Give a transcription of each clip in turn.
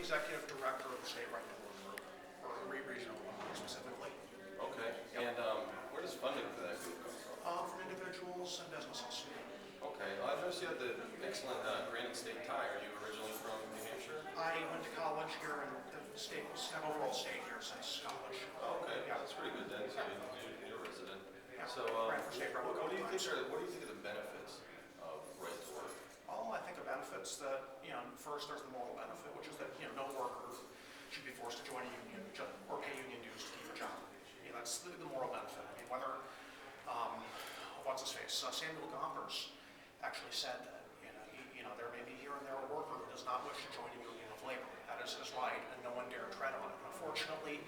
executive director of the state right to work group, or regional one more specifically. Okay. Yep. And where does funding for that group come from? From individuals and businesses. Okay. Well, I've noticed you had the excellent Granite State tie. Are you originally from New Hampshire? I went to college here in the state, have overall stayed here since college. Oh, okay. Yeah, that's pretty good then. So you're a resident. Yeah. So ran for state rep. what do you think are the benefits of right to work? Oh, I think the benefits that, first there's the moral benefit, which is that, no worker should be forced to join a union or pay union dues to keep a job. That's the moral benefit. I mean, whether, what's his face, Samuel Gompers actually said that, there may be here and there a worker who does not wish to join a union of labor. That is his right, and no one dare tread on it. Unfortunately,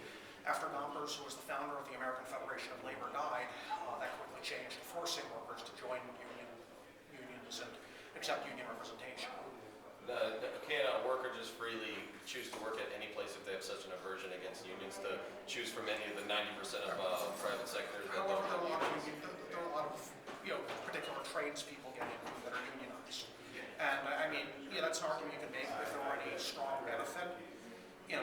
after Gompers, who was the founder of the American Federation of Labor, died, that quickly changed, forcing workers to join unions and accept union representation. Can a worker just freely choose to work at any place if they have such an aversion against unions to choose from any of the 90% of private sectors? There are a lot of particular trades people get into that are unionized. And I mean, that's an argument you can make if there were any strong benefit,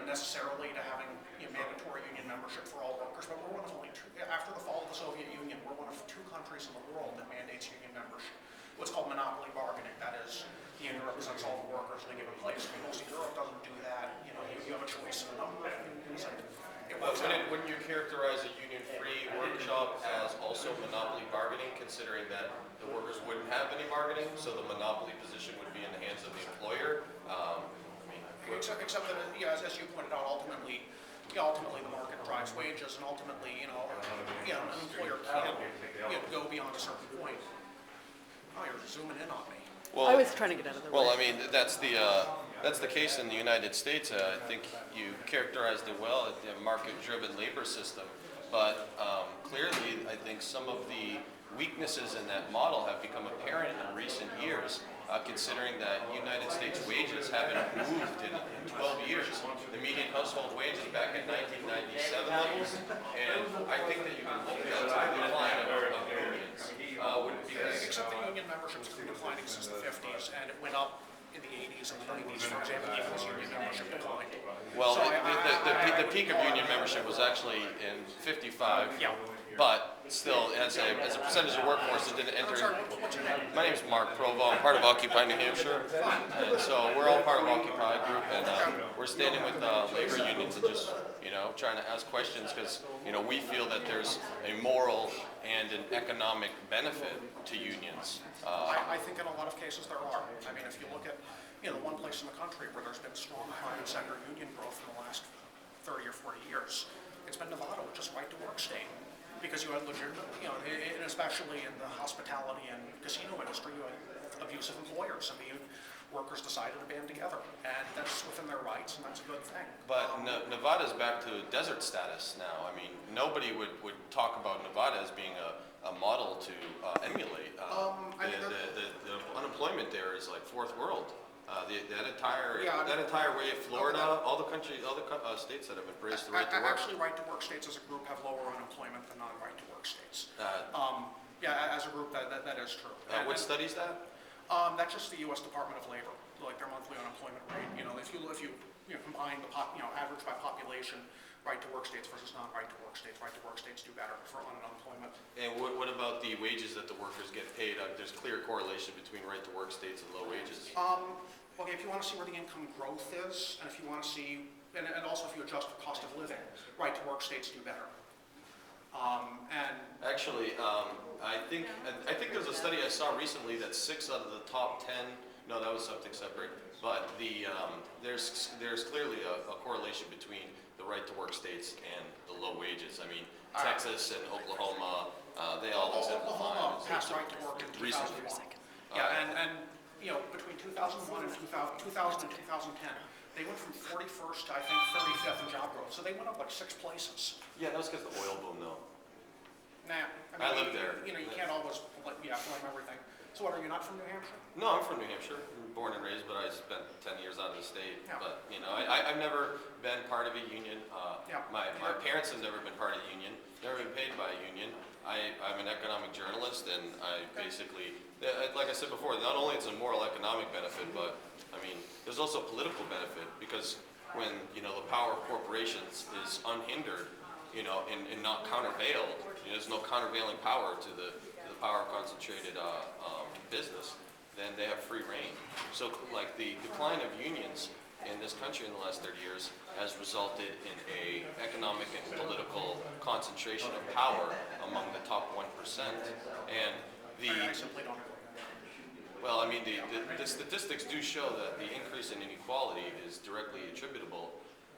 necessarily to having mandatory union membership for all workers. But we're one of only two, after the fall of the Soviet Union, we're one of two countries in the world that mandates union membership. What's called monopoly bargaining, that is, the union represents all the workers in a given place. Most of Europe doesn't do that. You have a choice in a number of unions, and it works out. Wouldn't you characterize a union-free workshop as also monopoly bargaining, considering that the workers wouldn't have any bargaining, so the monopoly position would be in the hands of the employer? Except that, as you pointed out, ultimately the market drives wages, and ultimately, an employer can't go beyond a certain point. Oh, you're zooming in on me. Well, I was trying to get out of the way. Well, I mean, that's the case in the United States. I think you characterized it well, a market-driven labor system. But clearly, I think some of the weaknesses in that model have become apparent in recent years, considering that United States wages haven't moved in 12 years. The median household wage is back at 1997 levels, and I think that you can look at the decline of unions. Except the union membership's been declining since the 50s, and it went up in the 80s and the 90s, for example, even as union membership declined. Well, so the peak of union membership was actually in 55. Yeah. But still, as a percentage of workforce, it didn't enter. Sorry, what's your name? My name is Mark Provo. I'm part of Occupy New Hampshire, and so we're all part of Occupy group, and we're standing with labor unions and just trying to ask questions because we feel that there's a moral and an economic benefit to unions. I think in a lot of cases there are. I mean, if you look at the one place in the country where there's been strong private sector union growth in the last 30 or 40 years, it's been Nevada, which is right to work state. Because you had legitimate, and especially in the hospitality and casino industry, you had abusive employers. I mean, workers decided to band together, and that's within their rights, and that's a good thing. But Nevada's back to desert status now. I mean, nobody would talk about Nevada as being a model to emulate. The unemployment there is like fourth world. That entire way of Florida, all the states that have embraced the right to work. Actually, right to work states as a group have lower unemployment than non-right to work states. As a group, that is true. What studies that? That's just the U.S. Department of Labor, like their monthly unemployment rate. If you combine the average by population, right to work states versus non-right to work states, right to work states do better for unemployment. And what about the wages that the workers get paid? There's clear correlation between right to work states and low wages. Okay, if you want to see where the income growth is, and if you want to see, and also if you adjust for cost of living, right to work states do better. Actually, I think there's a study I saw recently that 6 out of the top 10. No, that was something separate. But there's clearly a correlation between the right to work states and the low wages. I mean, Texas and Oklahoma, they all exemplify. Oklahoma passed right to work in 2001. And between 2001 and 2000 and 2010, they went from 41st to, I think, 35th in job growth. So they went up like 6 places. Yeah, that was because of the oil boom, though. Nah, I lived there. You can't always blame everything. So what, are you not from New Hampshire? No, I'm from New Hampshire. Born and raised, but I spent 10 years out of the state. Yeah. But, I've never been part of a union. My parents have never been part of a union, never been paid by a union. I'm an economic journalist, and I basically, like I said before, not only is it a moral economic benefit, but I mean, there's also political benefit because when, the power of corporations is unhindered, and not countervailed. There's no countervailing power to the power of concentrated business, then they have free reign. So like the decline of unions in this country in the last 30 years has resulted in a economic and political concentration of power among the top 1%. And I simply don't agree. well, I mean, the statistics do show that the increase in inequality is directly attributable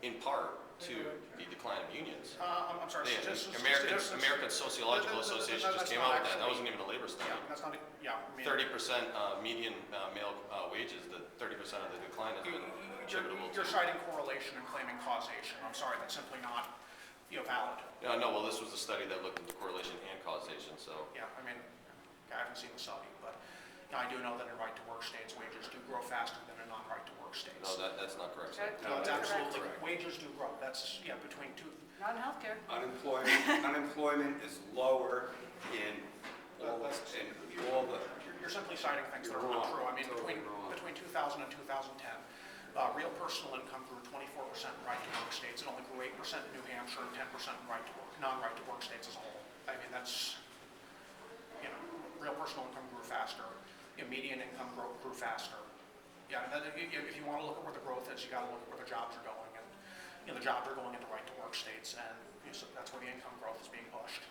in part to the decline of unions. I'm sorry. The Statistics- American Sociological Association just came out with that. That wasn't even a labor study. Yeah, that's not, yeah. I mean, 30% median male wages, the 30% of the decline has been attributable to. You're citing correlation and claiming causation. I'm sorry, that's simply not, valid. No, well, this was a study that looked into correlation and causation, so. Yeah, I mean, I haven't seen the study, but I do know that in right-to-work states, wages do grow faster than in non-right-to-work states. No, that's not correct. No, it's absolutely correct. Wages do grow. That's, between two. Not in healthcare. Unemployment is lower in all the. You're simply citing things that are not true. I mean, between 2000 and 2010, real personal income grew 24% in right-to-work states. It only grew 8% in New Hampshire and 10% in non-right-to-work states as a whole. I mean, that's, real personal income grew faster. Median income grew faster. Yeah, and then if you want to look at where the growth is, you got to look at where the jobs are going, and the jobs are going into right-to-work states, and so that's where the income growth is being pushed.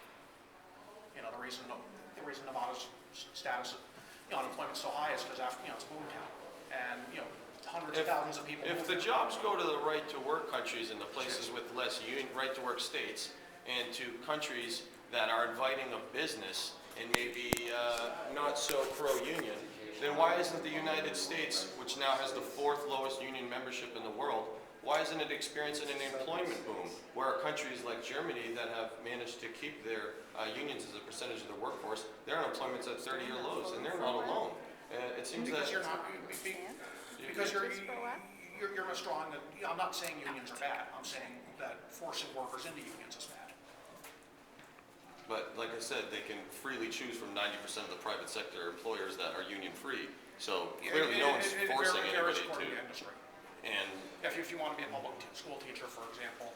The reason Nevada's status of unemployment is so high is because it's a boom town, and hundreds of thousands of people. If the jobs go to the right-to-work countries and the places with less right-to-work states, and to countries that are inviting of business and maybe not so pro-union, then why isn't the United States, which now has the 4th lowest union membership in the world, why isn't it experiencing an employment boom, where countries like Germany that have managed to keep their unions as a percentage of their workforce, their unemployment's at 30-year lows, and they're not alone. It seems Because that you're not, because you're withdrawing that. I'm not saying unions are bad. I'm saying that forcing workers into unions is bad. But like I said, they can freely choose from 90% of the private sector employers that are union-free. So clearly no one's forcing anybody to. Industry. And If you want to be a public school teacher, for example,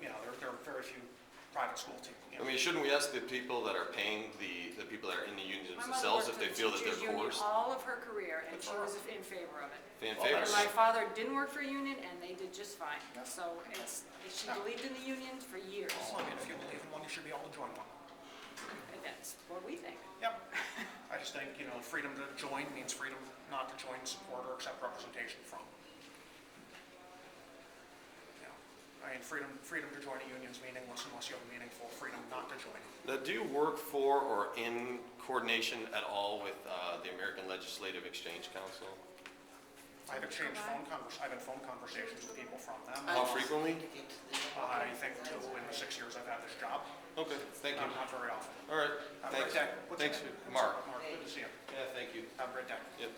there are very few private school teachers. I mean, shouldn't we ask the people that are paying the people that are in the unions My mother themselves worked if they for the feel that they're teachers' union coerced? all of her career, and she was in favor of it. In favor. And my father didn't work for a union, and they did just fine. So she believed in the union for years. Well, I mean, if you believe in one, you should be able to join one. And that's what we think. Yep. I just think, freedom to join means freedom not to join, support, or accept representation from. I mean, freedom to join a union is meaningless unless you have a meaningful freedom not to join. Now, do you work for or in coordination at all with the American Legislative Exchange Council? I've exchanged I've had phone conversations with people from them. How frequently? I think 2 in the 6 years I've had this job. Okay, thank you. Not very often. All right, Have a great thanks. day. What's Thanks, your name? Mark. Mark, good to see you. Yeah, thank you. Have a great day. Yep.